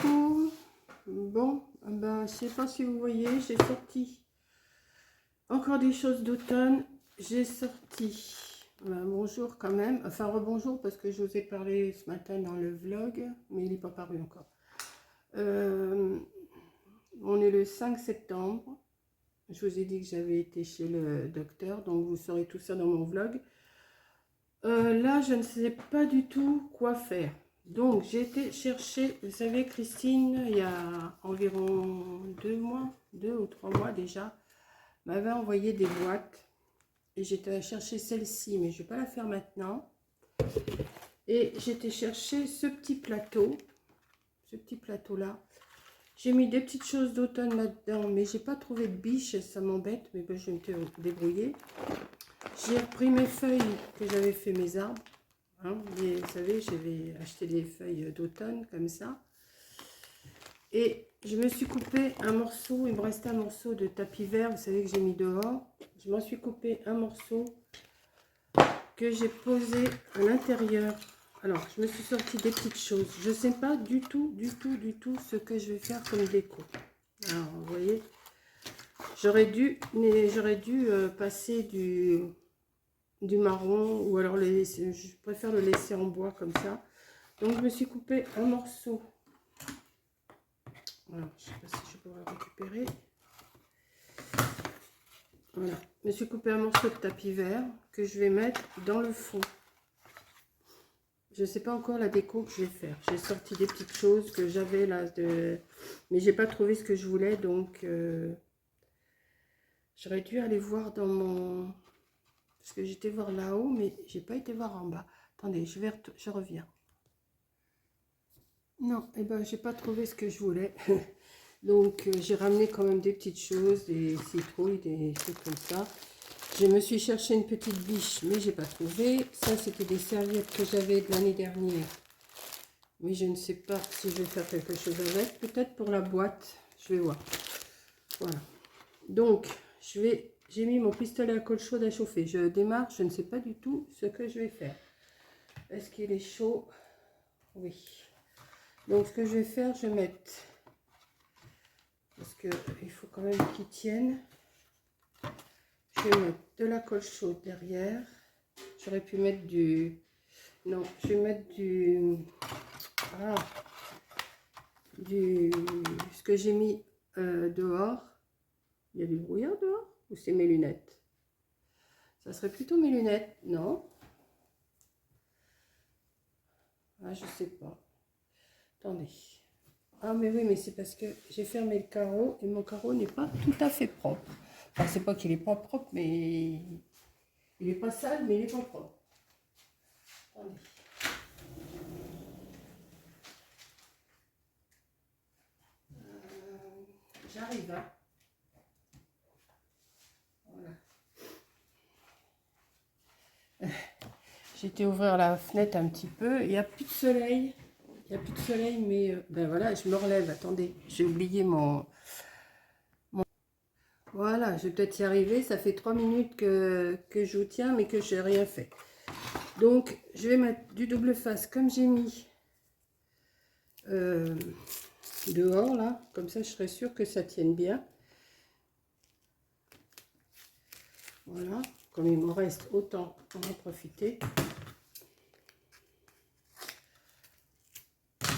coucou. Bon, ben, je sais pas si vous voyez, j'ai sorti encore des choses d'automne. J'ai sorti, bonjour quand même, enfin rebonjour parce que je vous ai parlé ce matin dans le vlog, mais il n'est pas paru encore. On est le 5 septembre. Je vous ai dit que j'avais été chez le docteur, donc vous saurez tout ça dans mon vlog. Là, je ne sais pas du tout quoi faire. Donc, j'ai été chercher, vous savez, Christine, il y a environ 2 ou 3 mois déjà, m'avait envoyé des boîtes. Et j'étais allée chercher celle-ci, mais je ne vais pas la faire maintenant. Et j'étais chercher ce petit plateau-là. J'ai mis des petites choses d'automne là-dedans, mais j'ai pas trouvé de biche, ça m'embête, mais bon, je vais me débrouiller. J'ai repris mes feuilles que j'avais fait mes arbres. Hein, vous savez, j'avais acheté des feuilles d'automne comme ça. Et je me suis coupé un morceau, il me restait un morceau de tapis vert, vous savez que j'ai mis dehors. Je m'en suis coupé un morceau que j'ai posé à l'intérieur. Alors, je me suis sorti des petites choses. Je ne sais pas du tout ce que je vais faire comme déco. Alors, vous voyez, j'aurais dû passer du marron, ou alors je préfère le laisser en bois comme ça. Donc je me suis coupé un morceau. Alors, je ne sais pas si je pourrais le récupérer. Voilà, je me suis coupé un morceau de tapis vert que je vais mettre dans le fond. Je ne sais pas encore la déco que je vais faire. J'ai sorti des petites choses que j'avais là, mais j'ai pas trouvé ce que je voulais, donc j'aurais dû aller voir dans mon... Parce que j'étais voir là-haut, mais j'ai pas été voir en bas. Attendez, je reviens. Non, eh ben, j'ai pas trouvé ce que je voulais. Donc, j'ai ramené quand même des petites choses, des citrouilles, des trucs comme ça. Je me suis cherché une petite biche, mais j'ai pas trouvé. Ça, c'était des serviettes que j'avais de l'année dernière. Mais je ne sais pas si je vais faire quelque chose avec. Peut-être pour la boîte. Je vais voir. Voilà. Donc, j'ai mis mon pistolet à colle chaude à chauffer. Je démarre. Je ne sais pas du tout ce que je vais faire. Est-ce qu'il est chaud? Oui. Donc, ce que je vais faire, je vais mettre... Parce qu'il faut quand même qu'il tienne. Je vais mettre de la colle chaude derrière. J'aurais pu mettre du... Non, je vais mettre du... Ah, ce que j'ai mis dehors. Il y a du brouillard dehors? Ou c'est mes lunettes? Ça serait plutôt mes lunettes, non? Ah, je sais pas. Attendez. Ah, mais oui, mais c'est parce que j'ai fermé le carreau et mon carreau n'est pas tout à fait propre. Enfin, c'est pas qu'il est pas propre, mais il est pas sale, mais il est pas propre. Attendez. J'arrive, hein. Voilà. J'ai été ouvrir la fenêtre un petit peu. Il n'y a plus de soleil. Il n'y a plus de soleil, mais ben voilà, je me relève. Attendez, j'ai oublié mon... Voilà, je vais peut-être y arriver. Ça fait 3 minutes que je vous tiens, mais que je n'ai rien fait. Donc, je vais mettre du double face comme j'ai mis dehors, là. Comme ça, je serai sûre que ça tienne bien. Voilà, comme il me reste, autant en profiter.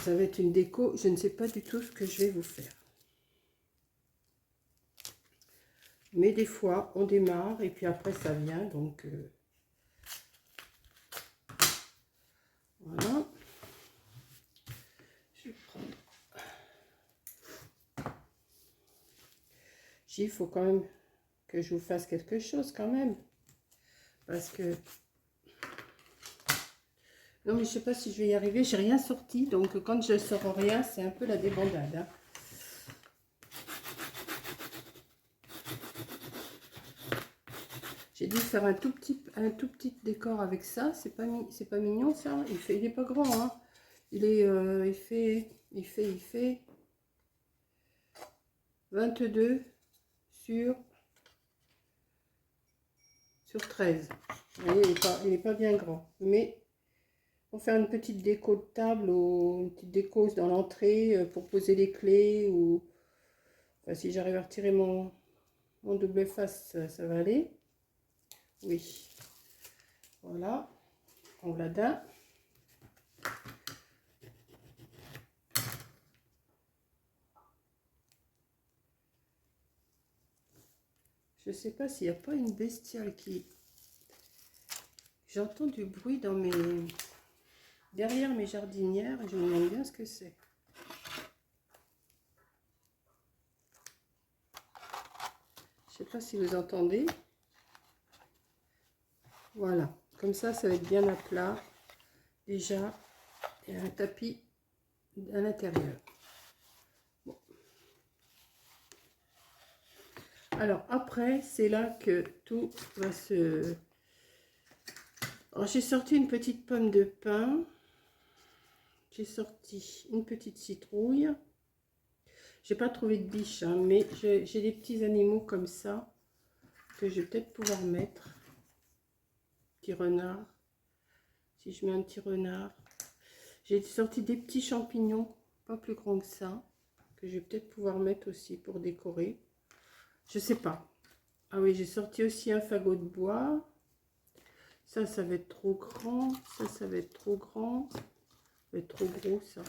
Ça va être une déco, je ne sais pas du tout ce que je vais vous faire. Mais des fois, on démarre et puis après, ça vient. Donc, voilà. Je vais prendre. Il faut quand même que je vous fasse quelque chose quand même. Parce que... Non, mais je sais pas si je vais y arriver. J'ai rien sorti. Donc, quand je sors rien, c'est un peu la débandade. Hein. J'ai dû faire un tout petit décor avec ça. C'est pas mignon ça. Il est pas grand. Hein. Il fait 22 sur 13. Vous voyez, il est pas bien grand. Mais pour faire une petite déco de table ou une petite déco dans l'entrée pour poser les clés ou enfin, si j'arrive à retirer mon double face, ça va aller. Oui, voilà, on l'a d'un. Je sais pas s'il n'y a pas une bestiale qui... J'entends du bruit dans mes... derrière mes jardinières et je me demande bien ce que c'est. Je sais pas si vous entendez. Voilà, comme ça va être bien à plat. Déjà, il y a un tapis à l'intérieur. Bon. Alors après, c'est là que tout va se... Alors j'ai sorti une petite pomme de pin. J'ai sorti une petite citrouille. J'ai pas trouvé de biche, hein, mais j'ai des petits animaux comme ça que je vais peut-être pouvoir mettre. Petit renard. Si je mets un petit renard. J'ai sorti des petits champignons, pas plus grands que ça, que je vais peut-être pouvoir mettre aussi pour décorer. Je sais pas. Ah oui, j'ai sorti aussi un fagot de bois. Ça va être trop grand. Ça va être trop grand. Ça va être trop gros, ça.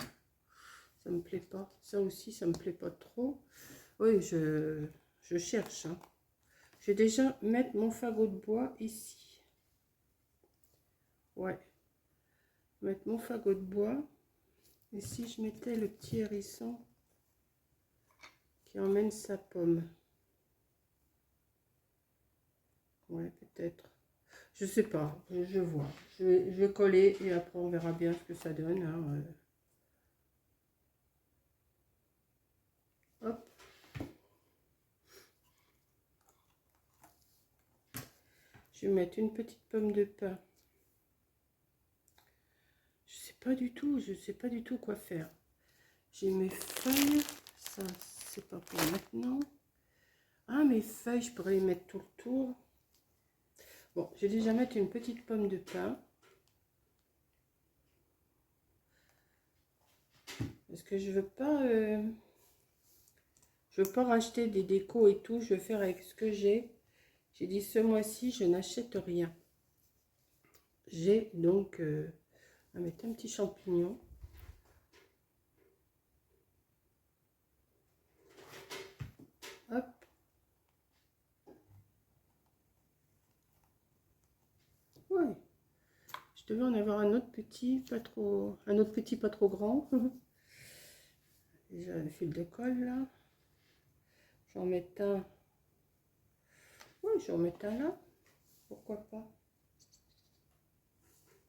Ça me plaît pas. Ça aussi, ça me plaît pas trop. Oui, je cherche. Hein. Je vais déjà mettre mon fagot de bois ici. Ouais. Mettre mon fagot de bois. Et si je mettais le petit hérisson qui emmène sa pomme. Ouais, peut-être. Je sais pas. Je vois. Je vais coller et après on verra bien ce que ça donne. Hein. Hop. Je vais mettre une petite pomme de pin. Je sais pas du tout quoi faire. J'ai mes feuilles. Ça, c'est pas pour maintenant. Ah, mes feuilles, je pourrais les mettre tout le tour. Bon, je vais déjà mettre une petite pomme de pin. Parce que je veux pas racheter des décos et tout. Je veux faire avec ce que j'ai. J'ai dit ce mois-ci, je n'achète rien. J'ai donc... on va mettre un petit champignon. Hop. Ouais. Je devais en avoir un autre petit, pas trop... Un autre petit, pas trop grand. Déjà un fil de colle, là. J'en mets un... Ouais, j'en mets un là. Pourquoi pas.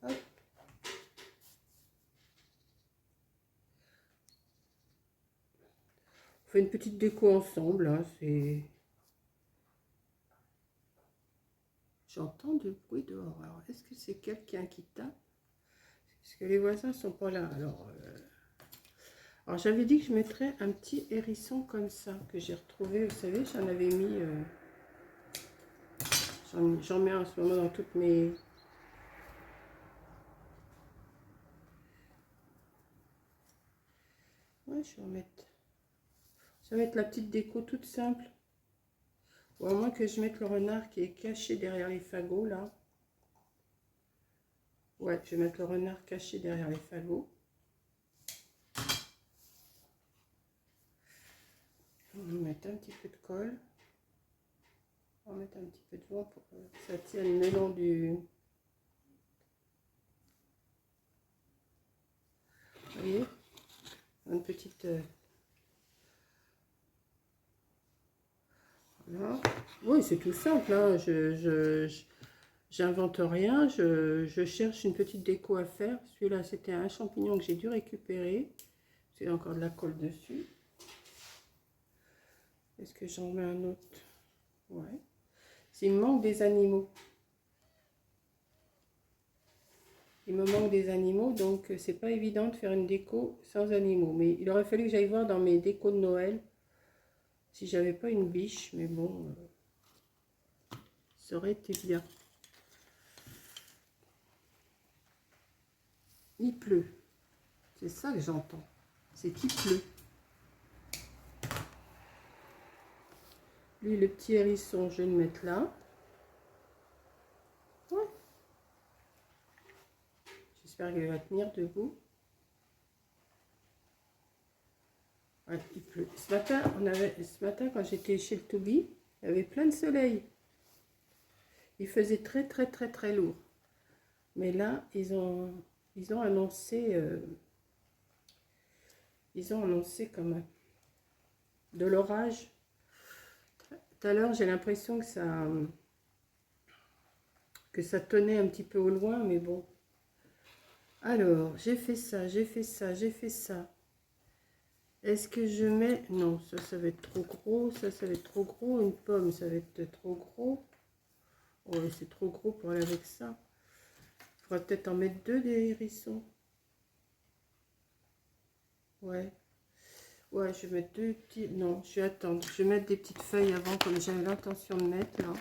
Hop. On fait une petite déco ensemble, hein, c'est... J'entends du bruit dehors. Alors, est-ce que c'est quelqu'un qui tape? Parce que les voisins sont pas là. Alors j'avais dit que je mettrais un petit hérisson comme ça, que j'ai retrouvé, vous savez, j'en avais mis... j'en mets en ce moment dans toutes mes... Ouais, je vais mettre... Ça va être la petite déco toute simple. Ou à moins que je mette le renard qui est caché derrière les fagots, là. Ouais, je vais mettre le renard caché derrière les fagots. On va mettre un petit peu de colle. On va mettre un petit peu de vent pour que ça tienne le long du... Vous voyez? Une petite... Voilà. Oui, c'est tout simple. Hein. J'invente rien. Je cherche une petite déco à faire. Celui-là, c'était un champignon que j'ai dû récupérer. C'est encore de la colle dessus. Est-ce que j'en mets un autre? Ouais. Il me manque des animaux. Il me manque des animaux, donc c'est pas évident de faire une déco sans animaux. Mais il aurait fallu que j'aille voir dans mes décos de Noël si j'avais pas une biche. Mais bon, ça aurait été bien. il pleut. C'est ça que j'entends. C'est qu'il pleut. Lui, le petit hérisson, je vais le mettre là. Ouais. J'espère qu'il va tenir debout. Ouais, il pleut. Ce matin, quand j'étais chez le Toubi, il y avait plein de soleil. Il faisait très très très très lourd. Mais là, ils ont annoncé comme de l'orage. Tout à l'heure, j'ai l'impression que ça tenait un petit peu au loin, mais bon. Alors, j'ai fait ça, j'ai fait ça, j'ai fait ça. Est-ce que je mets... Non, ça va être trop gros, ça va être trop gros. Une pomme, ça va être trop gros. Ouais, c'est trop gros pour aller avec ça. Il faudrait peut-être en mettre 2 des hérissons. Ouais. Ouais, je vais mettre 2 petits... Non, je vais attendre. Je vais mettre des petites feuilles avant, comme j'avais l'intention de mettre, là.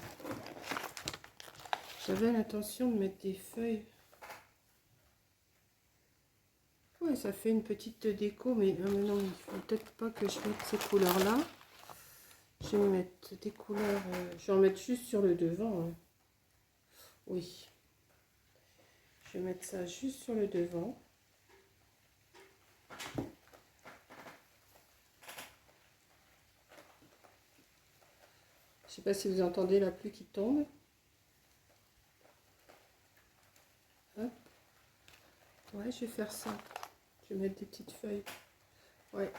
J'avais l'intention de mettre des feuilles. Ouais, ça fait une petite déco, mais non, il faut peut-être pas que je mette ces couleurs-là. Je vais mettre des couleurs... je vais en mettre juste sur le devant. Hein. Oui. Je vais mettre ça juste sur le devant. Je sais pas si vous entendez la pluie qui tombe. Hop. Ouais, je vais faire ça. Je vais mettre des petites feuilles. Ouais.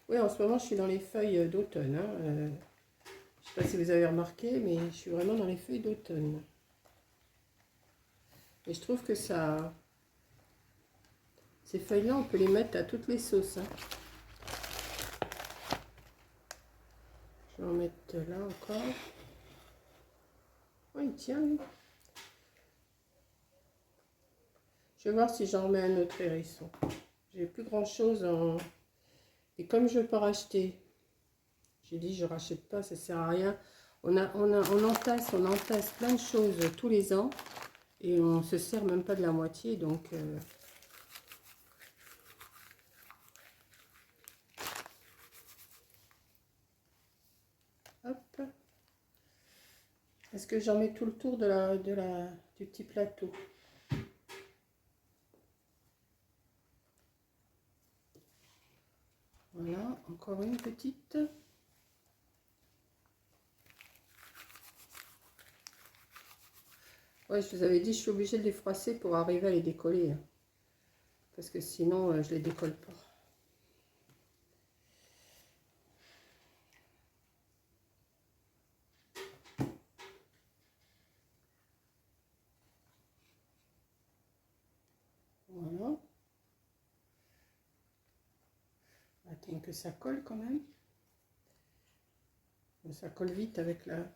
Oui, en ce moment, je suis dans les feuilles d'automne. Hein. Je sais pas si vous avez remarqué, mais je suis vraiment dans les feuilles d'automne. Et je trouve que ça... Ces feuilles-là, on peut les mettre à toutes les sauces. Hein. Je vais en mettre là encore. Oui, il tient, lui. Je vais voir si j'en remets un autre hérisson. J'ai plus grand-chose en... Et comme je ne veux pas racheter, j'ai dit je rachète pas, ça sert à rien. On entasse plein de choses tous les ans. Et on se sert même pas de la moitié, donc... Hop. Est-ce que j'en mets tout le tour du petit plateau? Voilà, encore une petite. Ouais, je vous avais dit, je suis obligée de les froisser pour arriver à les décoller. Hein. Parce que sinon, je les décolle pas. Voilà. Attends que ça colle quand même. Ça colle vite avec la... Vous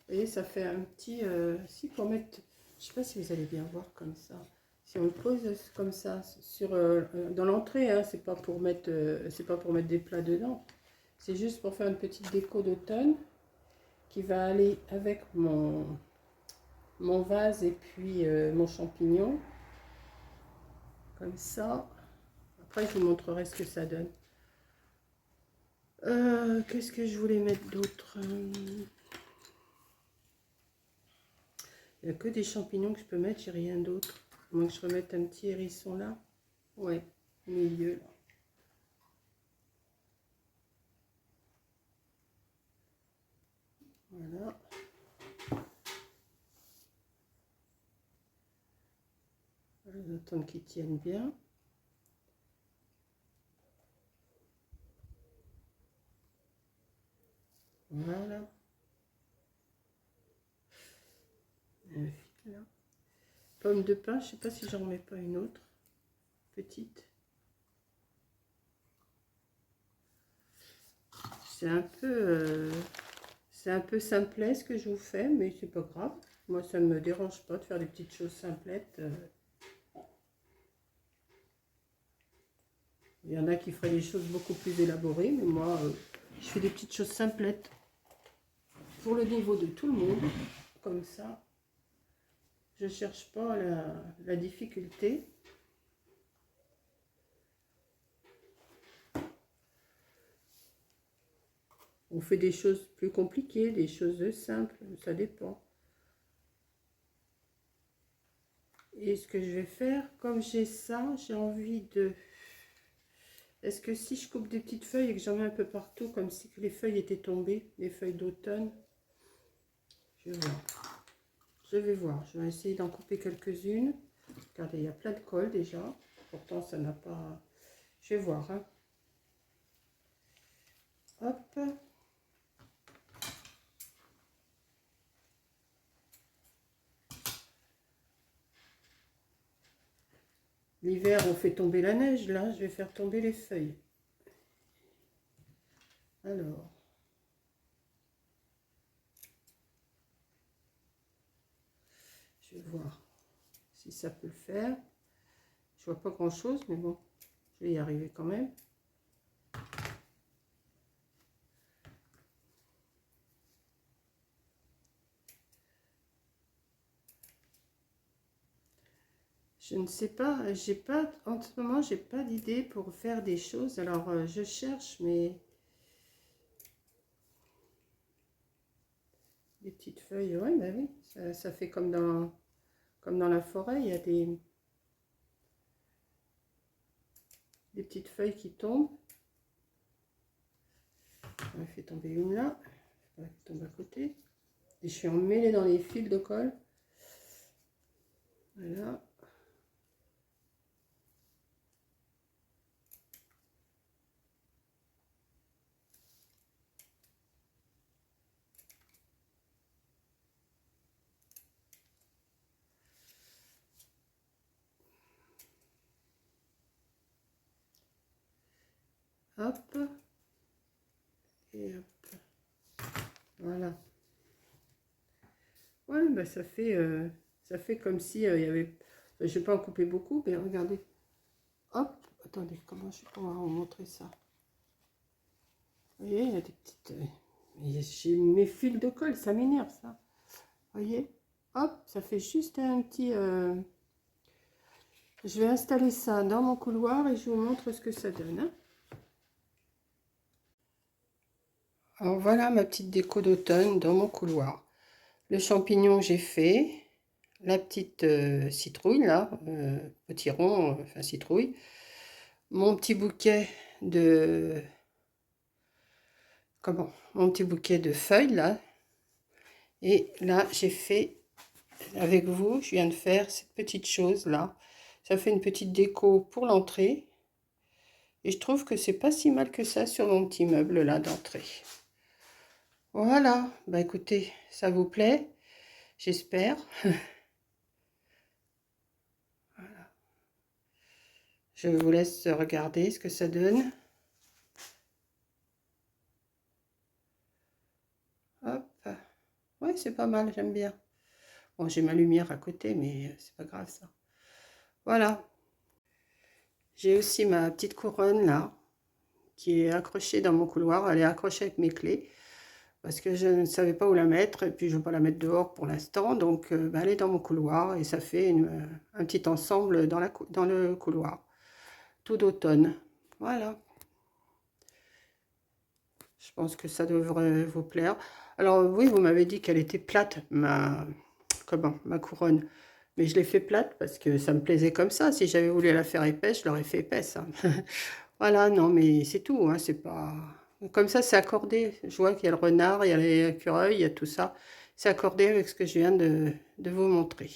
voyez, ça fait un petit... si pour mettre... Je sais pas si vous allez bien voir comme ça. Si on le pose comme ça sur dans l'entrée, hein, c'est pas pour mettre des plats dedans. C'est juste pour faire une petite déco d'automne qui va aller avec mon vase et puis mon champignon. Comme ça. Après, je vous montrerai ce que ça donne. Qu'est-ce que je voulais mettre d'autre? Il n'y a que des champignons que je peux mettre, j'ai rien d'autre. À moins que je remette un petit hérisson là. Ouais, au milieu là. Voilà. Je vais attendre qu'ils tiennent bien. Voilà. Un fil là. Pomme de pin, je ne sais pas si j'en remets pas une autre. Petite. C'est un peu simplet ce que je vous fais, mais c'est pas grave. Moi, ça ne me dérange pas de faire des petites choses simplettes. Il y en a qui feraient des choses beaucoup plus élaborées, mais moi, je fais des petites choses simplettes pour le niveau de tout le monde, comme ça. Je ne cherche pas la difficulté. On fait des choses plus compliquées, des choses simples, ça dépend. Et ce que je vais faire, comme j'ai ça, j'ai envie de... Est-ce que si je coupe des petites feuilles et que j'en mets un peu partout, comme si les feuilles étaient tombées, les feuilles d'automne, je vais voir. Je vais voir. Je vais essayer d'en couper quelques-unes. Regardez, il y a plein de colle déjà. Pourtant, ça n'a pas... Je vais voir. Hein. Hop. L'hiver, on fait tomber la neige. Là, je vais faire tomber les feuilles. Alors. Je vais voir si ça peut le faire. Je vois pas grand chose, mais bon, je vais y arriver quand même. Je ne sais pas, j'ai pas, en ce moment, j'ai pas d'idée pour faire des choses. Alors, je cherche, mais des petites feuilles, ouais, bah oui, ça fait comme dans la forêt, il y a des petites feuilles qui tombent. On fait tomber une là, elle tombe à côté. Et je suis emmêlée dans les fils de colle. Voilà. Hop. Et hop. Voilà. Ouais, bah ça fait comme si il y avait... Je vais pas en couper beaucoup, mais regardez. Hop, attendez, comment je peux vous montrer ça? Vous voyez, il y a des petites... j'ai mes fils de colle, ça m'énerve ça. Vous voyez? Hop, ça fait juste un petit... Je vais installer ça dans mon couloir et je vous montre ce que ça donne. Hein. Alors voilà ma petite déco d'automne dans mon couloir. Le champignon j'ai fait, la petite citrouille là, potiron, enfin citrouille, mon petit bouquet de... Comment? Mon petit bouquet de feuilles là. Et là j'ai fait avec vous, je viens de faire cette petite chose là. Ça fait une petite déco pour l'entrée. Et je trouve que c'est pas si mal que ça sur mon petit meuble là d'entrée. Voilà, bah écoutez, ça vous plaît, j'espère. Voilà. Je vous laisse regarder ce que ça donne. Hop, ouais, c'est pas mal, j'aime bien. Bon, j'ai ma lumière à côté, mais c'est pas grave ça. Voilà. J'ai aussi ma petite couronne là, qui est accrochée dans mon couloir. Elle est accrochée avec mes clés, parce que je ne savais pas où la mettre, et puis je ne vais pas la mettre dehors pour l'instant. Donc, bah, elle est dans mon couloir, et ça fait un petit ensemble dans le couloir. Tout d'automne. Voilà. Je pense que ça devrait vous plaire. Alors oui, vous m'avez dit qu'elle était plate, ma couronne. Mais je l'ai fait plate parce que ça me plaisait comme ça. Si j'avais voulu la faire épaisse, je l'aurais fait épaisse. Hein. Voilà, non, mais c'est tout. Hein, c'est pas... Comme ça, c'est accordé. Je vois qu'il y a le renard, il y a l'écureuil, il y a tout ça. C'est accordé avec ce que je viens de vous montrer.